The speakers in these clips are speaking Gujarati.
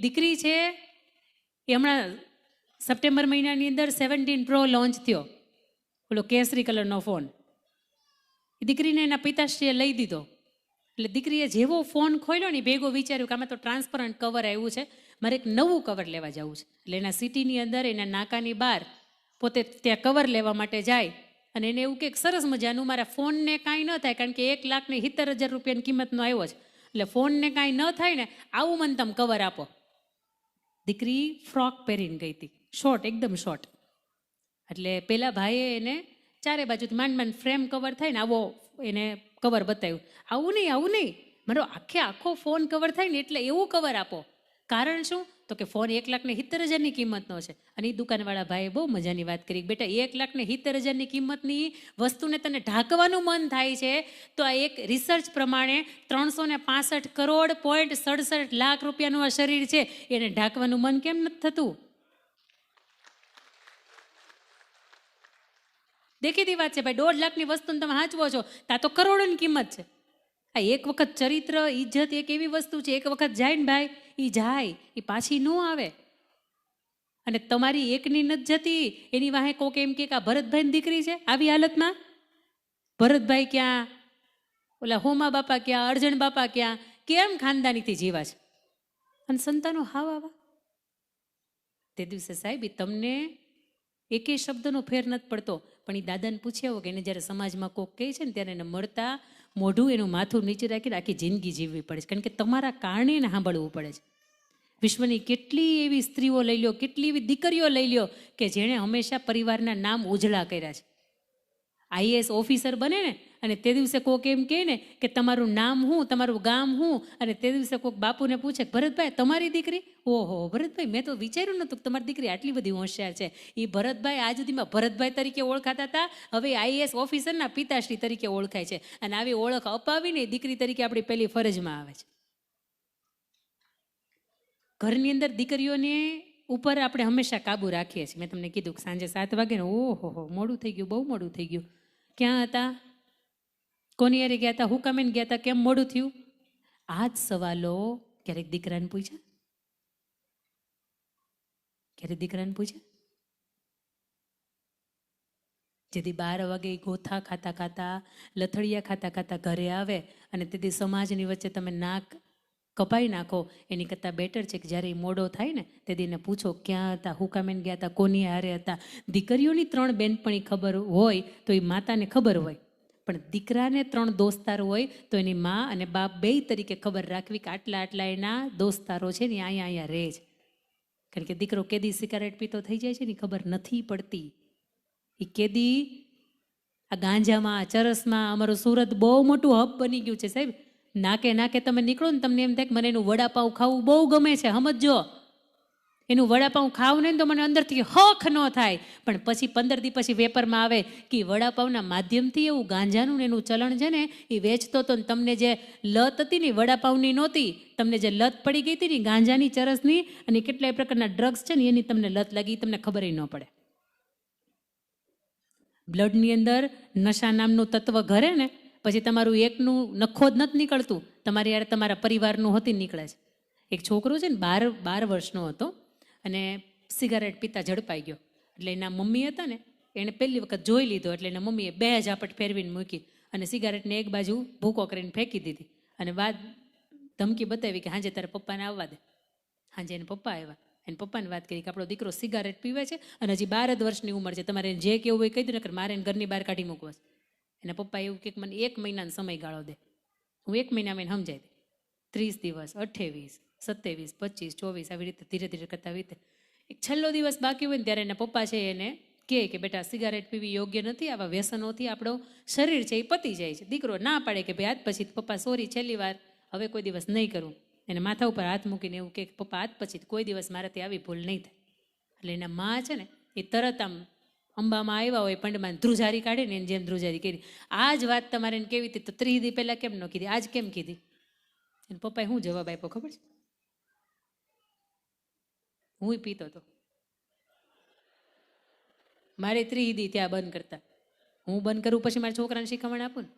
દીકરી છે એ હમણાં સપ્ટેમ્બર મહિનાની અંદર 17 Pro લોન્ચ થયો, ઓલો કેસરી કલરનો ફોન. એ દીકરીને એના પિતાશ્રીએ લઈ દીધો. એટલે દીકરીએ જેવો ફોન ખોલ્યો ને ભેગો વિચાર્યું કે આમાં તો ટ્રાન્સપરન્ટ કવર આવ્યું છે, મારે એક નવું કવર લેવા જવું છે. એટલે એના સિટીની અંદર એના નાકાની બહાર પોતે ત્યાં કવર લેવા માટે જાય અને એને એવું કે સરસ મજાનું મારા ફોનને કાંઈ ન થાય, કારણ કે 1,70,000 રૂપિયાની કિંમતનો આવ્યો છે, એટલે ફોનને કાંઈ ન થાય ને આવું મને તમે કવર આપો. દીકરી ફ્રોક પહેરીને ગઈ હતી, શોર્ટ, એકદમ શોર્ટ. એટલે પેલા ભાઈએ એને ચારે બાજુથી માંડ ફ્રેમ કવર થાય ને આવો એને કવર બતાવ્યું. આવું નહીં, મારો આખો ફોન કવર થાય ને એટલે એવું કવર આપો. કારણ શું? તો કે ફોન 1,70,000ની કિંમતનો છે. અને એ દુકાનવાળા ભાઈએ બહુ મજાની વાત કરી, બેટા 1,70,000ની કિંમતની વસ્તુને તને ઢાંકવાનું મન થાય છે તો આ એક રિસર્ચ પ્રમાણે 365.67 લાખ રૂપિયાનું આ શરીર છે, એને ઢાંકવાનું મન કેમ નથી થતું? દેખીતી વાત છે ભાઈ, 1.5 લાખની વસ્તુને તમે હાંચવો છો, તા તો કરોડોની કિંમત છે. આ એક વખત ચરિત્ર, ઇજ્જત એક એવી વસ્તુ છે, એક વખત જાય ને ભાઈ, એ જાય, એ પાછી ન આવે. અને તમારી એકની નથી જતી, એની વાહે કોક એમ કે આ ભરતભાઈની દીકરી છે આવી હાલતમાં. ભરતભાઈ ક્યાં, ઓલા હોમા બાપા ક્યાં, અર્જણ બાપા ક્યાં, કેમ ખાનદાનીથી જીવા છે અને સંતાનો હાવ આવા. તે દિવસે સાહેબ તમને એકે શબ્દનો ફેર નથી પડતો, પણ એ દાદાને પૂછ્યા કે એને જ્યારે સમાજમાં કોક કહે છે ને ત્યારે એને મળતા મોઢું એનું માથું નીચે રાખીને આખી જિંદગી જીવવી પડે છે, કારણ કે તમારા કારણે એને સાંભળવું પડે છે. વિશ્વની કેટલી એવી સ્ત્રીઓ લઈ લ્યો, કેટલી એવી દીકરીઓ લઈ લ્યો કે જેણે હંમેશા પરિવારના નામ ઉજળા કર્યા છે. IAS ઓફિસર બને ને અને તે દિવસે કોક એમ કહે ને કે તમારું નામ હું, તમારું ગામ હું, અને તે દિવસે કોક બાપુને પૂછે ભરતભાઈ તમારી દીકરી, ઓહો ભરતભાઈ મેં તો વિચાર્યું નતું તમારી દીકરી આટલી બધી હોશિયાર છે. એ ભરતભાઈ આજ સુધીમાં ભરતભાઈ તરીકે ઓળખાતા હતા, હવે IAS ઓફિસરના પિતાશ્રી તરીકે ઓળખાય છે. અને આવી ઓળખ અપાવીને દીકરી તરીકે આપણી પહેલી ફરજમાં આવે છે. ઘરની અંદર દીકરીઓને ઉપર આપણે હંમેશા કાબુ રાખીએ છીએ. મેં તમને કીધું કે સાંજે 7 વાગે ને ઓહો મોડું થઈ ગયું, બહુ મોડું થઈ ગયું. ક્યાં હતા, કોની યારે ગયા હતા, હું કામેન ગયા હતા, કેમ મોડું થયું? આ જ સવાલો ક્યારેક દીકરાને પૂછ્યા? ક્યારેક દીકરાને પૂછ્યા? જેથી 12 વાગે ગોથા ખાતા ખાતા, લથડિયા ખાતા ખાતા ઘરે આવે અને તેથી સમાજની વચ્ચે તમે નાક કપાઈ નાખો, એની કરતાં બેટર છે કે જ્યારે એ મોડો થાય ને તેથી એને પૂછો ક્યાં હતા, હું કામેન ગયા હતા, કોની હારે હતા. દીકરીઓની 3 બેનપણી ખબર હોય તો એ માતાને ખબર હોય, પણ દીકરાને 3 દોસ્તારો હોય તો એની મા અને બાપ બેય તરીકે ખબર રાખવી કે આટલા એના દોસ્તારો છે ને અહીંયા રહે છે. કારણ કે દીકરો કેદી સિગારેટ પીતો થઈ જાય છે ને ખબર નથી પડતી. એ કેદી આ ગાંજામાં, ચરસમાં, અમારું સુરત બહુ મોટું હબ બની ગયું છે સાહેબ. નાકે તમે નીકળો ને તમને એમ થાય કે મને એનું વડાપાઉં ખાવું બહુ ગમે છે. સમજો, એનું વડાપાઉં ખાવું નહીં તો મને અંદરથી હખ ન થાય, પણ પછી 15 દી પછી વેપારમાં આવે કે વડાપાઉંના માધ્યમથી એવું ગાંજાનું એનું ચલણ છે ને એ વેચતો હતો. તમને જે લત હતી ને વડાપાઉંની નહોતી, તમને જે લત પડી ગઈ હતી ને ગાંજાની, ચરસની અને કેટલાય પ્રકારના ડ્રગ્સ છે ને એની તમને લત લાગી, તમને ખબર ન પડે. બ્લડની અંદર નશા નામનું તત્વ ઘરે ને પછી તમારું એકનું નખો જ નથી નીકળતું, તમારી યાર તમારા પરિવારનું હોતી નીકળે છે. એક છોકરો છે ને 12 વર્ષનો હતો અને સિગારેટ પીતા ઝડપાઈ ગયો. એટલે એના મમ્મી હતા ને એણે પહેલી વખત જોઈ લીધો, એટલે એના મમ્મીએ 2 ઝાપટ ફેરવીને મૂકી અને સિગારેટને એક બાજુ ભૂકો કરીને ફેંકી દીધી અને વાત ધમકી બતાવી કે હાંજે તારા પપ્પાને આવવા દે. હાંજે એને પપ્પા આવ્યા, એને પપ્પાને વાત કરી કે આપણો દીકરો સિગારેટ પીવે છે અને હજી 12 જ વર્ષની ઉંમર છે, તમારે જે કેવું હોય કહી દો ને, મારે એને ઘરની બહાર કાઢી મૂકવા છે. એના પપ્પા એવું કે મને 1 મહિનાનો સમયગાળો દે, હું 1 મહિનામાં એને સમજાવી દે. 30 દિવસ, 28, 27, 25, 24 આવી રીતે ધીરે ધીરે કરતા આવી રીતે એક છેલ્લો દિવસ બાકી હોય ને ત્યારે એના પપ્પા છે એને કહે કે બેટા સિગારેટ પીવી યોગ્ય નથી, આવા વ્યસનોથી આપણો શરીર છે એ પતી જાય છે. દીકરો ના પાડે કે ભાઈ આજ પછી પપ્પા સોરી, છેલ્લી વાર, હવે કોઈ દિવસ નહીં કરું. એને માથા ઉપર હાથ મૂકીને એવું કે પપ્પા આજ પછી કોઈ દિવસ મારાથી આવી ભૂલ નહીં થાય. એટલે એના માં છે ને એ તરત આમ અંબામાં આવ્યા હોય પંડમાં ધ્રુજારી કાઢે ને એની જેમ ધ્રુજારી કરી. આ જ વાત તમારે એને કેવી હતી તો 30 દી પહેલાં કેમ ન કીધી, આજ કેમ કીધી? એને પપ્પાએ શું જવાબ આપ્યો ખબર છે? હું પીતો હતો, મારે 30 દી ત્યાં બંધ કરતા, હું બંધ કરું પછી મારા છોકરાને શીખમણ આપું ને.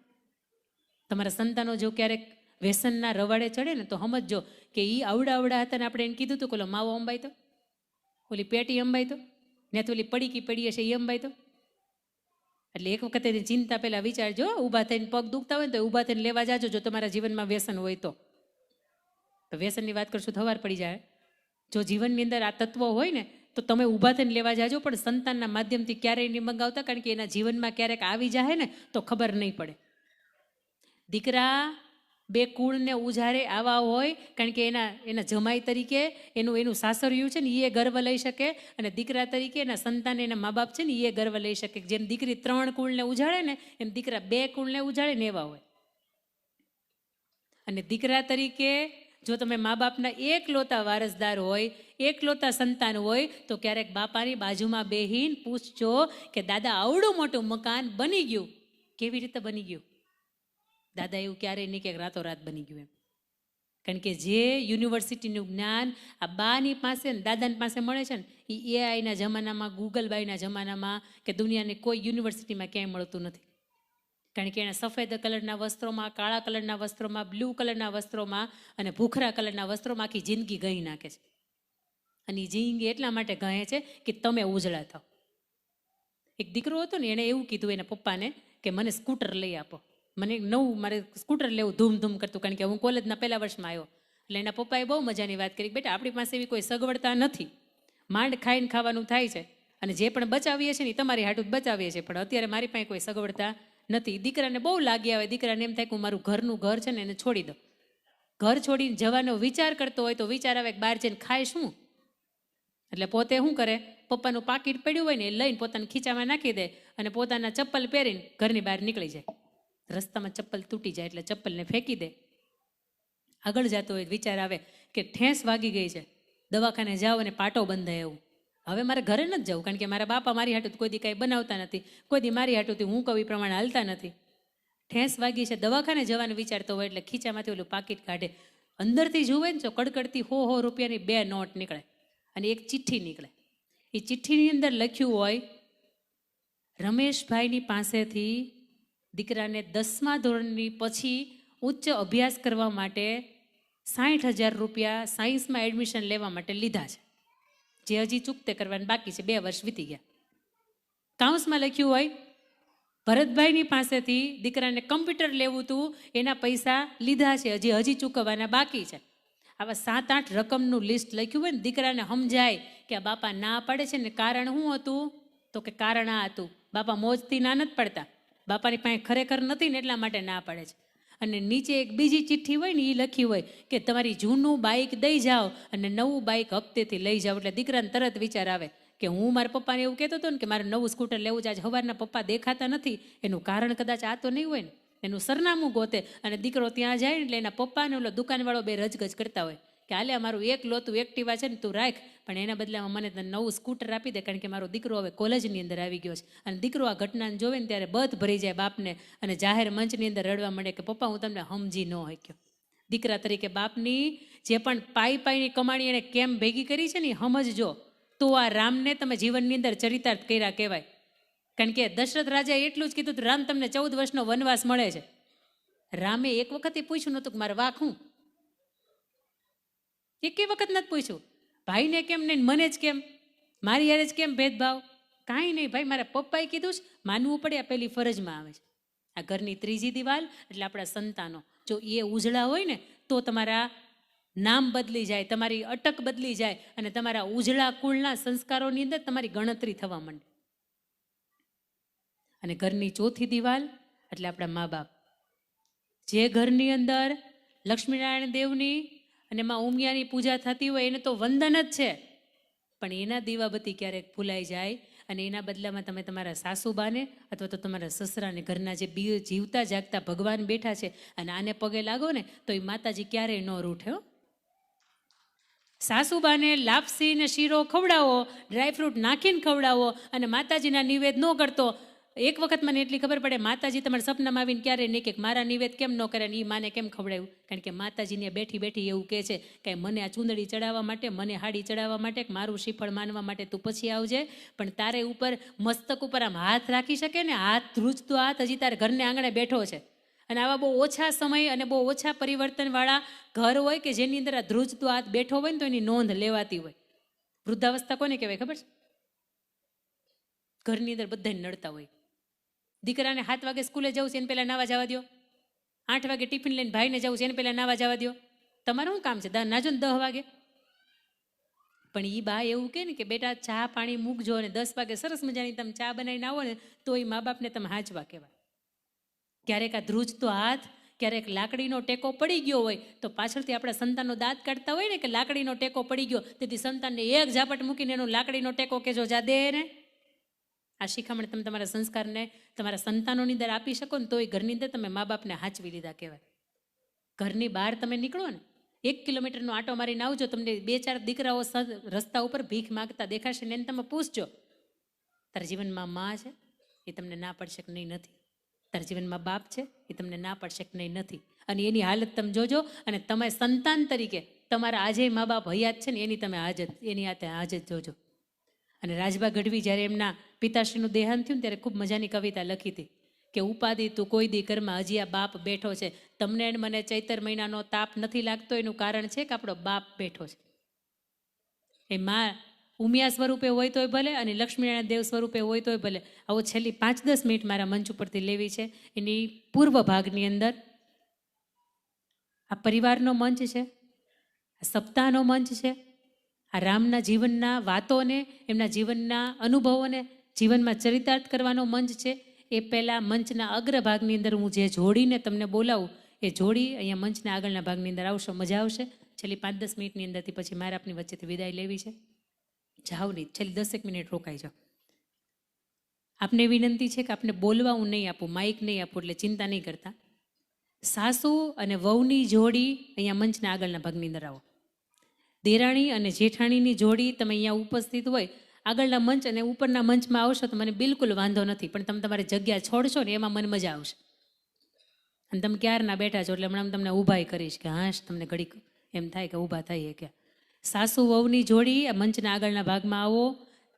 તમારા સંતાનો જો ક્યારેક વ્યસનના રવાડે ચડે ને તો સમજો કે એ આવડા હતા ને આપણે એને કીધું હતું કે ઓલો માવો અંબાઈ તો, ઓલી પેટી અંબાઈ તો, ને તો ઓલી પડીકી પડી હશે એ અંબાઈ તો. એટલે એક વખત એની ચિંતા પહેલાં વિચારજો, ઊભા થઈને પગ દુખતા હોય ને તો ઊભા થઈને લેવા જાજો જો તમારા જીવનમાં વ્યસન હોય તો. વ્યસનની વાત કરશું તો હવાર પડી જાય. જો જીવનની અંદર આ તત્વો હોય ને તો તમે ઊભા થઈને લેવા જાજો, પણ સંતાનના માધ્યમથી ક્યારેય નહીં મંગાવતા, કારણ કે એના જીવનમાં ક્યારેક આવી જાય ને તો ખબર નહીં પડે. દીકરા બે કુળને ઉજારે આવા હોય, કારણ કે એના જમાઈ તરીકે એનું સાસરિયું છે ને એ ગર્વ લઈ શકે, અને દીકરા તરીકે એના સંતાન એના મા બાપ છે ને એ ગર્વ લઈ શકે. જેમ દીકરી 3 કુળને ઉજાડે ને એમ દીકરા 2 કુળને ઉજાડે ને એવા હોય. અને દીકરા તરીકે જો તમે મા બાપના એકલોતા વારસદાર હોય, એકલોતા સંતાન હોય, તો ક્યારેક બાપાની બાજુમાં બેહીને પૂછજો કે દાદા આવડું મોટું મકાન બની ગયું, કેવી રીતે બની ગયું? દાદા એવું ક્યારેય નહીં કે રાતોરાત બની ગયું એમ. કારણ કે જે યુનિવર્સિટીનું જ્ઞાન આ બાની પાસે ને દાદાની પાસે મળે છે ને એ એઆઈના જમાનામાં, ગૂગલબાઈના જમાનામાં કે દુનિયાની કોઈ યુનિવર્સિટીમાં ક્યાંય મળતું નથી. કારણ કે એના સફેદ કલરના વસ્ત્રોમાં, કાળા કલરના વસ્ત્રોમાં, બ્લુ કલરના વસ્ત્રોમાં અને ભૂખરા કલરના વસ્ત્રોમાં આખી જિંદગી ગઈ નાખે છે. અને એ જિંદગી એટલા માટે ગહે છે કે તમે ઉજળા થાવ. એક દીકરો હતો ને એણે એવું કીધું એના પપ્પાને કે મને સ્કૂટર લઈ આપો, મને મારે સ્કૂટર લેવું ધૂમ કરતું, કારણ કે હું કોલેજના 1લા વર્ષમાં આવ્યો. એટલે એના પપ્પાએ બહુ મજાની વાત કરી, બેટા આપણી પાસે એવી કોઈ સગવડતા નથી, માંડ ખાઈને ખાવાનું થાય છે, અને જે પણ બચાવીએ છીએ ને તમારી હાટું જ બચાવીએ છીએ, પણ અત્યારે મારી પાસે કોઈ સગવડતા નથી. દીકરાને બહુ લાગી આવે, દીકરાને એમ થાય કે હું મારું ઘરનું ઘર છે ને એને છોડી દઉં. ઘર છોડીને જવાનો વિચાર કરતો હોય તો વિચાર આવે કે બહાર જઈને ખાય શું. એટલે પોતે શું કરે, પપ્પાનું પાકીટ પડ્યું હોય ને એ લઈને પોતાના ખીચામાં નાખી દે અને પોતાના ચપ્પલ પહેરીને ઘરની બહાર નીકળી જાય. રસ્તામાં ચપ્પલ તૂટી જાય એટલે ચપ્પલને ફેંકી દે. આગળ જતો હોય વિચાર આવે કે ઠેસ વાગી ગઈ છે, દવાખાને જાઓ અને પાટો બંધાય એવું, હવે મારે ઘરે નથી જવું, કારણ કે મારા બાપા મારી હાટું કોઈ દી કાંઈ બનાવતા નથી, કોઈ દી મારી હાટુંથી હું કહું એ પ્રમાણે હાલતા નથી. ઠેસ વાગી છે, દવાખાને જવાનું વિચારતો હોય એટલે ખીચામાંથી ઓલું પાકીટ કાઢે, અંદરથી જુએ ને તો કડકડતી 100 રૂપિયાની 2 નોટ નીકળે અને એક ચિઠ્ઠી નીકળે. એ ચિઠ્ઠીની અંદર લખ્યું હોય, રમેશભાઈની પાસેથી દીકરાને 10મા ધોરણની પછી ઉચ્ચ અભ્યાસ કરવા માટે 60,000 રૂપિયા સાયન્સમાં એડમિશન લેવા માટે લીધા છે, જે હજી ચૂકતે કરવાની બાકી છે, 2 વર્ષ વીતી ગયા. કાઉન્સમાં લખ્યું હોય, ભરતભાઈની પાસેથી દીકરાને કમ્પ્યુટર લેવું હતું, એના પૈસા લીધા છે, હજી ચૂકવવાના બાકી છે. આવા 7-8 રકમનું લિસ્ટ લખ્યું હોય ને, દીકરાને સમજાય કે આ બાપા ના પાડે છે ને કારણ શું હતું, તો કે કારણ આ હતું, બાપા મોજથી ના નથી પડતા, બાપાની પાસે ખરેખર નથી ને એટલા માટે ના પાડે છે. અને નીચે એક બીજી ચિઠ્ઠી હોય ને એ લખી હોય કે તમારી જૂનું બાઇક દઈ જાઓ અને નવું બાઇક હપ્તેથી લઈ જાઓ. એટલે દીકરાને તરત વિચાર આવે કે હું મારા પપ્પાને એવું કહેતો હતો ને કે મારે નવું સ્કૂટર લેવું છે, આજે સવારના પપ્પા દેખાતા નથી, એનું કારણ કદાચ આ તો નહીં હોય ને. એનું સરનામું ગોતે અને દીકરો ત્યાં જાય ને એટલે એના પપ્પાને ઓલો દુકાનવાળો 2 રજગજ કરતા હોય કે હાલે મારું એક લોતું એક્ટિવા છે ને તું રાખ, પણ એના બદલામાં મને તને નવું સ્કૂટર આપી દે, કારણ કે મારો દીકરો હવે કોલેજની અંદર આવી ગયો છે. અને દીકરો આ ઘટનાને જોવે ને ત્યારે બધ ભરી જાય બાપને અને જાહેર મંચની અંદર રડવા માંડે કે પપ્પા હું તમને સમજી ન શક્યો. દીકરા તરીકે બાપની જે પણ પાઈની કમાણી એને કેમ ભેગી કરી છે ને સમજજો, તો આ રામને તમે જીવનની અંદર ચરિતાર્થ કર્યા કહેવાય. કારણ કે દશરથ રાજાએ એટલું જ કીધું, રામ તમને 14 વર્ષનો વનવાસ મળે છે. રામે એક વખત પૂછ્યું નહોતું કે મારે વાક હું, એકે વખત નથી પૂછ્યું, ભાઈને કેમ નહીં, મને જ કેમ, મારી યારે જ કેમ ભેદભાવ, કાંઈ નહીં ભાઈ, મારા પપ્પાએ કીધું જ માનવું પડે, આ પેલી ફરજમાં આવે છે. આ ઘરની 3જી દિવાલ એટલે આપણા સંતાનો, જો એ ઉજળા હોય ને તો તમારા નામ બદલી જાય, તમારી અટક બદલી જાય અને તમારા ઉજળા કુળના સંસ્કારોની અંદર તમારી ગણતરી થવા માંડે. અને ઘરની 4થી દિવાલ એટલે આપણા મા બાપ. જે ઘરની અંદર લક્ષ્મીનારાયણ દેવની અને માં ઉમિયાની પૂજા થતી હોય એને તો વંદન જ છે, પણ એના દીવાબત્તી ક્યારેક ભૂલાઈ જાય અને એના બદલામાં તમે તમારા સાસુબાને અથવા તો તમારા સસરાને, ઘરના જે જીવતા જાગતા ભગવાન બેઠા છે અને આને પગે લાગો ને તો એ માતાજી ક્યારેય ન રૂઠે. સાસુબાને લાપસી ને શીરો ખવડાવો, ડ્રાયફ્રૂટ નાખીને ખવડાવો અને માતાજીના નિવેદ ન કરતો. એક વખત મને એટલી ખબર પડે, માતાજી તમારા સપનામાં આવીને ક્યારે નહીં કે મારા નિવેદ કેમ ન કરે ને એ માને કેમ ખવડાવ્યું, કારણ કે માતાજીને બેઠી બેઠી એવું કહે છે કે મને આ ચૂંદડી ચડાવવા માટે, મને હાડી ચડાવવા માટે, મારું શ્રીફળ માનવા માટે તું પછી આવજે, પણ તારે ઉપર મસ્તક ઉપર આમ હાથ રાખી શકે ને, હાથ ધ્રુજતો હાથ હજી તારે ઘરને આંગણે બેઠો છે અને આવા બહુ ઓછા સમય અને બહુ ઓછા પરિવર્તનવાળા ઘર હોય કે જેની અંદર આ ધ્રુજતો હાથ બેઠો હોય ને તો એની નોંધ લેવાતી હોય. વૃદ્ધાવસ્થા કોને કહેવાય ખબર છે? ઘરની અંદર બધાને નડતા હોય. દીકરાને 7 વાગે સ્કૂલે જવું છે એને પહેલાં નાવા જવા દો, 8 વાગે ટિફિન લઈને ભાઈને જવું છે એને પહેલાં નાવા જવા દો. તમારું શું કામ છે? નાજો ને 10 વાગે. પણ એ બા એવું કહે ને કે બેટા ચા પાણી મૂકજો અને 10 વાગે સરસ મજાની તમે ચા બનાવીને આવો ને તો એ મા બાપને તમે હાંચવા કહેવાય. ક્યારેક આ ધ્રુજતો હાથ, ક્યારેક લાકડીનો ટેકો પડી ગયો હોય તો પાછળથી આપણા સંતાનનો દાંત કાઢતા હોય ને કે લાકડીનો ટેકો પડી ગયો, તેથી સંતાનને એક ઝાપટ મૂકીને એનો લાકડીનો ટેકો કેજો જા દે ને. આ શિખામણ તમે તમારા સંસ્કારને તમારા સંતાનોની અંદર આપી શકો ને તો એ ઘરની અંદર તમે મા બાપને હાંચવી લીધા કહેવાય. ઘરની બહાર તમે નીકળો ને 1 કિલોમીટરનો આંટો મારીને આવજો, તમને 2-4 દીકરાઓ રસ્તા ઉપર ભીખ માગતા દેખાશે ને એને તમે પૂછજો તારા જીવનમાં માં છે એ તમને ના પડશે કે નહીં નથી, તારા જીવનમાં બાપ છે એ તમને ના પડશે કે નહીં નથી. અને એની હાલત તમે જોજો અને તમે સંતાન તરીકે તમારા આજે મા બાપ હયાત છે ને એની તમે એની હાજત જોજો. અને રાજભા ગઢવી જ્યારે એમના પિતાશ્રીનું દેહાંત થયું ને ત્યારે ખૂબ મજાની કવિતા લખી હતી કે ઉપાધિ તું કોઈ દી ઘરમાં હજી આ બાપ બેઠો છે, તમને મને ચૈતર મહિનાનો તાપ નથી લાગતો એનું કારણ છે કે આપણો બાપ બેઠો છે. એ માં ઉમિયા સ્વરૂપે હોય તોય ભલે અને લક્ષ્મીનારાયણ દેવ સ્વરૂપે હોય તોય ભલે. આવો છેલ્લી 5-10 મિનિટ મારા મંચ ઉપરથી લેવી છે. એની પૂર્વ ભાગની અંદર આ પરિવારનો મંચ છે, આ સપ્તાહનો મંચ છે, આ રામના જીવનના વાતોને એમના જીવનના અનુભવોને જીવનમાં ચરિતાર્થ કરવાનો મંચ છે. એ પહેલાં મંચના અગ્રભાગની અંદર હું જે જોડીને તમને બોલાવું એ જોડી અહીંયા મંચના આગળના ભાગની અંદર આવશો, મજા આવશે. છેલ્લી 5-10 મિનિટની અંદરથી પછી મારે આપની વચ્ચેથી વિદાય લેવી છે. જાઓ નહીં, છેલ્લી 10 મિનિટ રોકાઈ જાઓ. આપને વિનંતી છે કે આપને બોલવા હું નહીં આપું, માઇક નહીં આપું, એટલે ચિંતા નહીં કરતા. સાસુ અને વહુની જોડી અહીંયા મંચના આગળના ભાગની અંદર આવો. દેરાણી અને જેઠાણીની જોડી તમે અહીંયા ઉપસ્થિત હોય આગળના મંચ અને ઉપરના મંચમાં આવશો તો મને બિલકુલ વાંધો નથી, પણ તમે તમારી જગ્યા છોડશો ને એમાં મને મજા આવશે. અને તમે ક્યારના બેઠા છો એટલે હમણાં તમને ઊભાઈ કરીશ કે હાશ તમને ઘડીક એમ થાય કે ઊભા થઈએ કે. સાસુ વહુની જોડી આ મંચના આગળના ભાગમાં આવો.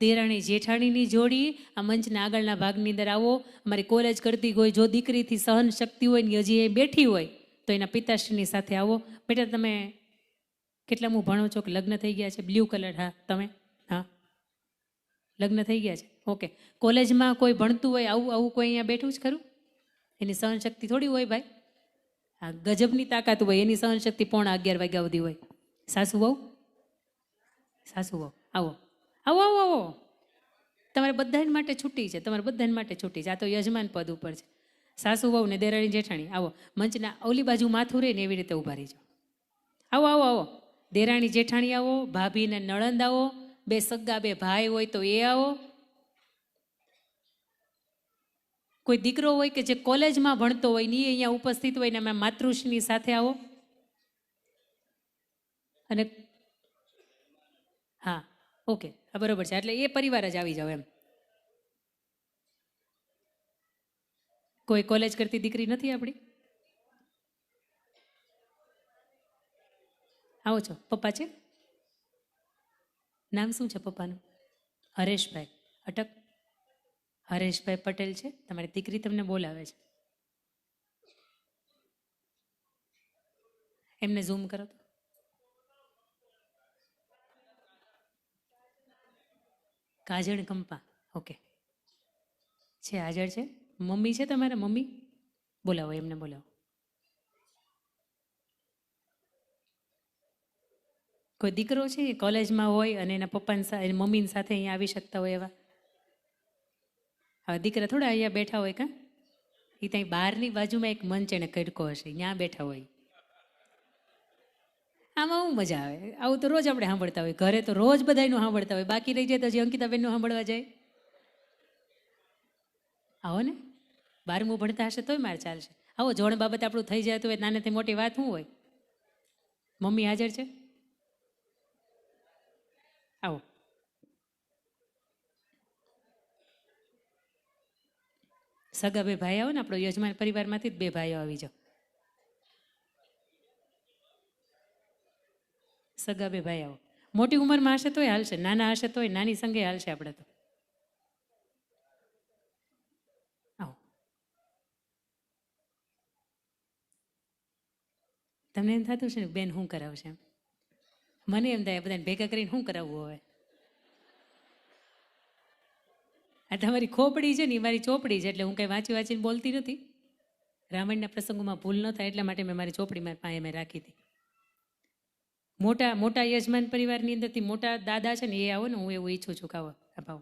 દેરાણી જેઠાણીની જોડી આ મંચના આગળના ભાગની અંદર આવો. અમારી કોલેજ કરતી હોય જો દીકરીથી સહન શક્તિ હોય ને હજી એ બેઠી હોય તો એના પિતાશ્રીની સાથે આવો. બેટા તમે કેટલા હું ભણો છો કે લગ્ન થઈ ગયા છે? Blue colour. હા તમે? હા લગ્ન થઈ ગયા છે, ઓકે. કોલેજમાં કોઈ ભણતું હોય આવું કોઈ અહીંયા બેઠું જ ખરું? એની સહનશક્તિ થોડી હોય ભાઈ, આ ગજબની તાકાત હોય એની સહનશક્તિ 11:15 વાગ્યા સુધી હોય. સાસુ વહુ આવો આવો આવો આવો. તમારે બધાને માટે છૂટી છે, તમારે બધાને માટે છૂટી છે. આ તો યજમાન પદ ઉપર છે. સાસુ વહુ ને દેરાણી જેઠાણી આવો. મંચના ઓલી બાજુ માથું રહે ને એવી રીતે ઊભા રહીજો. આવો આવો આવો. દેરાણી જેઠાણી આવો, ભાભી ને નણંદ આવો, 2 સગા 2 ભાઈ હોય તો એ આવો. કોઈ દીકરો હોય કે જે કોલેજમાં ભણતો હોય ને એ અહીંયા ઉપસ્થિત હોય ને અમે માતૃશ્રીની સાથે આવો. અને હા ઓકે બરોબર છે, એટલે એ પરિવાર જ આવી જાવ એમ. કોઈ કોલેજ કરતી દીકરી નથી આપણી? આવો છો. પપ્પા છે? નામ શું છે પપ્પાનું? હરેશભાઈ. અટક હરેશભાઈ પટેલ છે. તમારી દીકરી તમને બોલાવે છે. એમને ઝૂમ કરો તો. કાજણ કંપા, ઓકે છે, હાજર છે. મમ્મી છે તમારા? મમ્મી બોલાવો, એમને બોલાવો. કોઈ દીકરો છે એ કોલેજમાં હોય અને એના પપ્પાની એની મમ્મીની સાથે અહીંયા આવી શકતા હોય એવા? હવે દીકરા થોડા અહીંયા બેઠા હોય કાં? એ ત્યાં બહારની બાજુમાં એક મંચ એને કડકો હશે, ત્યાં બેઠા હોય. આમાં શું મજા આવે? આવું તો રોજ આપણે સાંભળતા હોય, ઘરે તો રોજ બધાનું સાંભળતા હોય. બાકી રહી જાય તો હજી અંકિતાબેનનું સાંભળવા જાય. આવો ને, 12મું ભણતા હશે તોય મારે ચાલશે. આવો, જોણ બાબત આપણું થઈ જાય તો નાનેથી મોટી વાત શું હોય? મમ્મી હાજર છે? આવો. સગા 2 ભાઈ આવો ને, આપણો યજમાન પરિવારમાંથી જ 2 ભાઈઓ આવી જાઓ. સગા 2 ભાઈ આવો. મોટી ઉંમરમાં હશે તોય હાલશે, નાના હશે તોય નાની સંગે હાલશે આપણે તો. આવો. તમને એમ થતું છે ને બેન શું કરાવશે એમ? મને એમ થાય બધાને ભેગા કરીને શું કરાવવું હવે? આ તમારી ખોપડી છે ને એ મારી ચોપડી છે, એટલે હું કંઈ વાંચી વાંચીને બોલતી નથી. રામાયણના પ્રસંગોમાં ભૂલ ન થાય એટલા માટે મેં મારી ચોપડી મારી પાસે મેં રાખી હતી. મોટા મોટા યજમાન પરિવારની અંદરથી મોટા દાદા છે ને એ આવો ને, હું એવું ઈચ્છું છું. કાવો આ ભાવ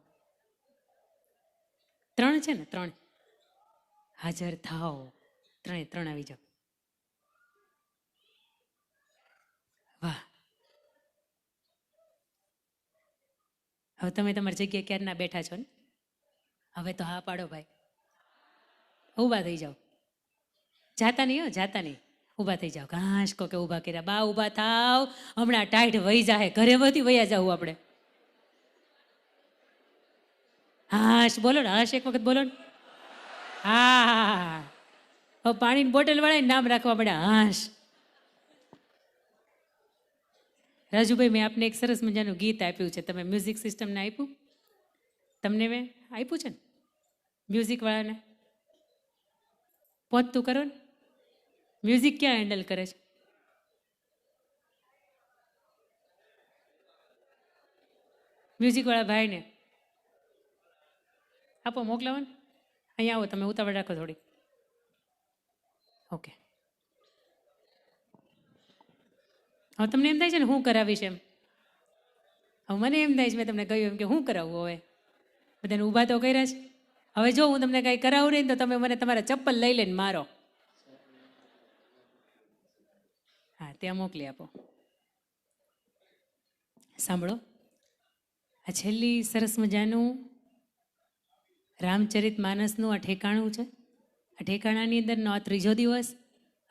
3 છે ને, 3 હાજર થાઓ. 3 આવી જાઓ. વાહ, હવે તમે તમારી જગ્યાએ ક્યારના બેઠા છો ને? હવે તો હા પાડો ભાઈ, ઊભા થઈ જાઓ. જાતા નહીં, જાતા નહીં, ઊભા થઈ જાઓ. ઘાસ કો કે ઊભા કર્યા. બા ઊભા થાવ, હમણાં ટાઈટ વહી જાહે, ઘરે બધી વયા જાવું આપણે. હાશ બોલો ને, હાશ એક વખત બોલો ને. હા, હવે પાણીની બોટલ વાળા નામ રાખવા પડ્યા, હાશ. રાજુભાઈ, મેં આપને એક સરસ મજાનું ગીત આપ્યું છે. તમે મ્યુઝિક સિસ્ટમને આપ્યું? તમને મેં આપ્યું છે ને મ્યુઝિક વાળાને? પહોંચતું કરો ને. મ્યુઝિક ક્યાં હેન્ડલ કરે છે? મ્યુઝિક વાળા ભાઈને આપો, મોકલાવો ને. અહીંયા આવો, તમે ઉતાવળ રાખો થોડી. ઓકે, હવે તમને એમ થાય છે ને હું કરાવીશ એમ? હવે મને એમ થાય છે મેં તમને કહ્યું એમ કે હું કરાવવું હવે? બધાને ઊભા તો કર્યા છે. હવે જો હું તમને કાંઈ કરાવું નહીં તો તમે મને તમારા ચપ્પલ લઈ લઈને મારો. હા, ત્યાં મોકલી આપો. સાંભળો, આ છેલ્લી સરસ મજાનું રામચરિત માનસનું આ ઠેકાણું છે. આ ઠેકાણાની અંદરનો આ 3જો દિવસ.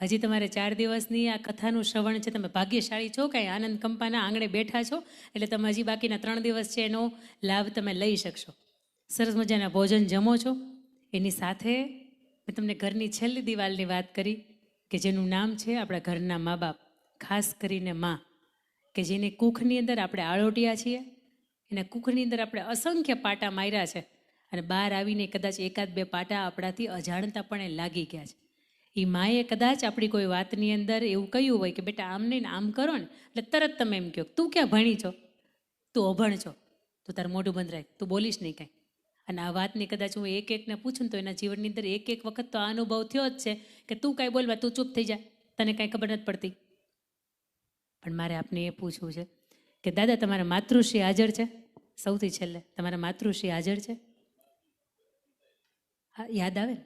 હજી તમારે 4 દિવસની આ કથાનું શ્રવણ છે. તમે ભાગ્યશાળી છો, કાંઈ આનંદ કંપાના આંગણે બેઠા છો, એટલે તમે હજી બાકીના 3 દિવસ છે એનો લાભ તમે લઈ શકશો. સરસ મજાના ભોજન જમો છો. એની સાથે મેં તમને ઘરની છેલ્લી દિવાલની વાત કરી કે જેનું નામ છે આપણા ઘરના મા બાપ, ખાસ કરીને માં, કે જેની કૂખની અંદર આપણે આળોટિયા છીએ. એના કૂખની અંદર આપણે અસંખ્ય પાટા માર્યા છે, અને બહાર આવીને કદાચ 1-2 પાટા આપણાથી અજાણતાપણે લાગી ગયા છે. એ માએ કદાચ આપણી કોઈ વાતની અંદર એવું કહ્યું હોય કે બેટા આમ નહીં ને આમ કરો ને, એટલે તરત તમે એમ કહો તું ક્યાં ભણી છો, તું અભણ છો, તું તારું મોઢું બંધ રાખ, તું બોલીશ નહીં કાંઈ. અને આ વાતની કદાચ હું એકને પૂછું ને તો એના જીવનની અંદર એક વખત તો આ અનુભવ થયો જ છે કે તું કાંઈ બોલવા, તું ચૂપ થઈ જા, તને કાંઈ ખબર નથી પડતી. પણ મારે આપને એ પૂછવું છે કે દાદા તમારા માતૃશ્રી હાજર છે? સૌથી છેલ્લે તમારા માતૃશ્રી હાજર છે? હા, યાદ આવે ને?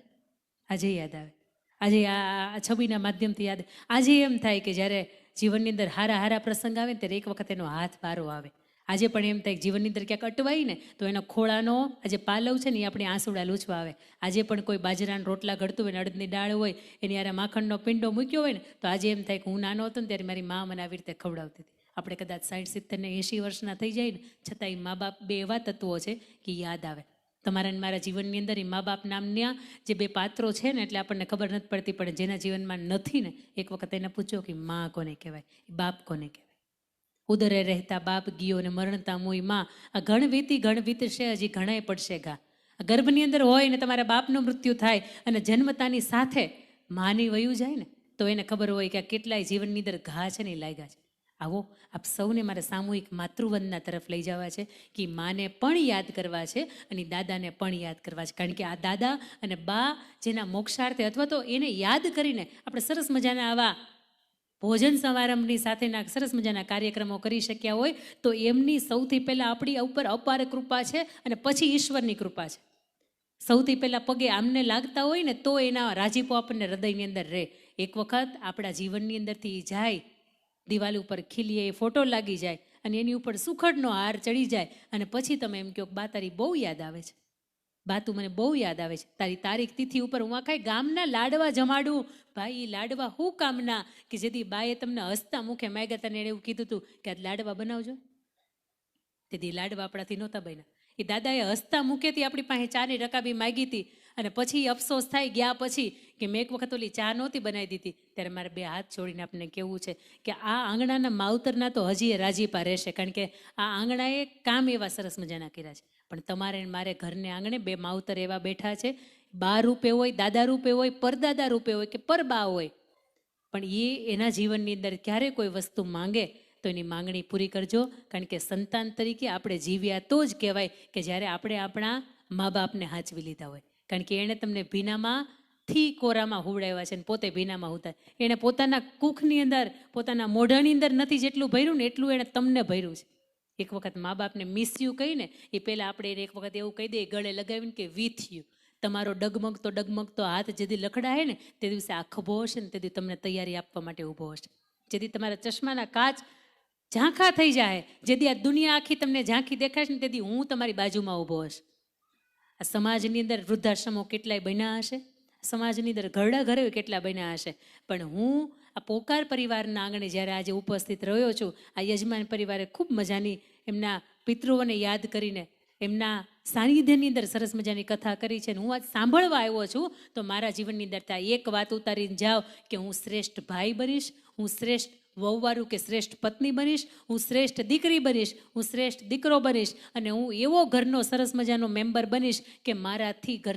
આજે યાદ આવે. આજે આ છબીના માધ્યમથી યાદ. આજે એમ થાય કે જ્યારે જીવનની અંદર હારા પ્રસંગ આવે ને ત્યારે એક વખત એનો હાથ પારો આવે. આજે પણ એમ થાય કે જીવનની અંદર ક્યાંક અટવાય ને તો એનો ખોળાનો આજે પાલવ છે ને એ આપણે આંસુડા લૂછવા આવે. આજે પણ કોઈ બાજરાના રોટલા ઘડતું હોય ને અડદની દાળ હોય એની યારે માખણનો પિંડો મૂક્યો હોય ને તો આજે એમ થાય કે હું નાનો હતો ને ત્યારે મારી મા મને આવી રીતે ખવડાવતી હતી. આપણે કદાચ 60, 70 ને 80 વર્ષના થઈ જાય ને છતાંય મા બાપ 2 એવા તત્વો છે કે યાદ આવે. તમારા અને મારા જીવનની અંદર એ મા બાપ નામના જે 2 પાત્રો છે ને એટલે આપણને ખબર નથી પડતી, પણ જેના જીવનમાં નથી ને એક વખત એને પૂછો કે મા કોને કહેવાય, બાપ કોને કહેવાય. ઉદરે રહેતા બાપ ગયો ને મરણતા મોય માં, આ ઘણ વીતશે હજી ઘણાય પડશે ઘા. આ ગર્ભની અંદર હોય ને તમારા બાપનું મૃત્યુ થાય અને જન્મતાની સાથે માની વયું જાય ને તો એને ખબર હોય કે આ કેટલાય જીવનની અંદર ઘા છે ને એ લાગ્યા છે. આવો આપ સૌને મારે સામૂહિક માતૃવંદના તરફ લઈ જવા છે કે માને પણ યાદ કરવા છે અને દાદાને પણ યાદ કરવા છે. કારણ કે આ દાદા અને બા જેના મોક્ષાર્થે અથવા તો એને યાદ કરીને આપણે સરસ મજાના આવા ભોજન સમારંભની સાથેના સરસ મજાના કાર્યક્રમો કરી શક્યા હોય તો એમની સૌથી પહેલાં આપણી ઉપર અપાર કૃપા છે અને પછી ઈશ્વરની કૃપા છે. સૌથી પહેલાં પગે આમને લાગતા હોય ને તો એના રાજીપો આપણને હૃદયની અંદર રહે. એક વખત આપણા જીવનની અંદરથી જાય, દિવાલ ઉપર ખીલીએ ફોટો લાગી જાય અને એની ઉપર સુખડનો હાર ચડી જાય અને પછી તમે એમ કહો બા તારી બહુ યાદ આવે છે, બા તું મને બહુ યાદ આવે છે, તારી તારીખ તિથિ ઉપર હું આખાય ગામના લાડવા જમાડું. ભાઈ લાડવા હું કામના કે જેથી બાએ તમને હસતા મુખે માગ્યા તને એને એવું કીધું હતું કે આ લાડવા બનાવજો, તેથી લાડવા આપણાથી નહોતા બન્યા. એ દાદાએ હસતા મુખેથી આપણી પાસે ચાની રકાબી માગી હતી અને પછી અફસોસ થાય ગયા પછી કે મેં એક વખત ઓલી ચા નહોતી બનાવી દીધી. ત્યારે મારે 2 હાથ જોડીને આપણને કહેવું છે કે આ આંગણાના માવતરના તો હજી એ રાજીપા રહેશે, કારણ કે આ આંગણાએ કામ એવા સરસ મજાના કર્યા છે. પણ તમારે મારે ઘરને આંગણે 2 માવતર એવા બેઠા છે, બા રૂપે હોય, દાદા રૂપે હોય, પરદાદા રૂપે હોય કે પરબા હોય, પણ એના જીવનની અંદર ક્યારે કોઈ વસ્તુ માંગે તો એની માંગણી પૂરી કરજો, કારણ કે સંતાન તરીકે આપણે જીવ્યા તો જ કહેવાય કે જ્યારે આપણે આપણા મા બાપને હાચવી લીધા હોય, કારણ કે એણે તમને ભીનામાંથી કોરામાં હુવડાવ્યા છે અને પોતે ભીનામાં હુતા. એણે પોતાના કુખની અંદર, પોતાના મોઢાની અંદર નથી જેટલું ભર્યું ને એટલું એણે તમને ભર્યું છે. એક વખત મા બાપને મિસ યુ કહીને એ પહેલાં આપણે એને એક વખત એવું કહી દઈએ, ગળે લગાવીને કે વિથ યુ. તમારો ડગમગતો હાથ જેથી લખડાય ને તે દિવસે આ ખભો હશે ને તેથી તમને તૈયારી આપવા માટે ઊભો હશે. જેથી તમારા ચશ્માના કાચ ઝાંખા થઈ જાય, જેથી આ દુનિયા આખી તમને ઝાંખી દેખાશે ને તેથી હું તમારી બાજુમાં ઊભો હશે. આ સમાજની અંદર વૃદ્ધાશ્રમો કેટલાય બન્યા હશે, સમાજની અંદર ઘરડા ઘરે કેટલા બન્યા હશે, પણ હું આ પોકાર પરિવારના આંગણે જ્યારે આજે ઉપસ્થિત રહ્યો છું, આ યજમાન પરિવારે ખૂબ મજાની એમના પિતૃઓને યાદ કરીને એમના સાનિધ્યની અંદર સરસ મજાની કથા કરી છે. હું આજ સાંભળવા આવ્યો છું તો મારા જીવનની અંદર ત્યાં એક વાત ઉતારીને જાઓ કે હું શ્રેષ્ઠ ભાઈ બનીશ, હું શ્રેષ્ઠ વહુવારું કે શ્રેષ્ઠ પત્ની બનીશ, હું શ્રેષ્ઠ દીકરી બનીશ, હું શ્રેષ્ઠ દીકરો બનીશ અને હું એવો ઘરનો સરસ મજાનો મેમ્બર બનીશ કે મારાથી ઘરના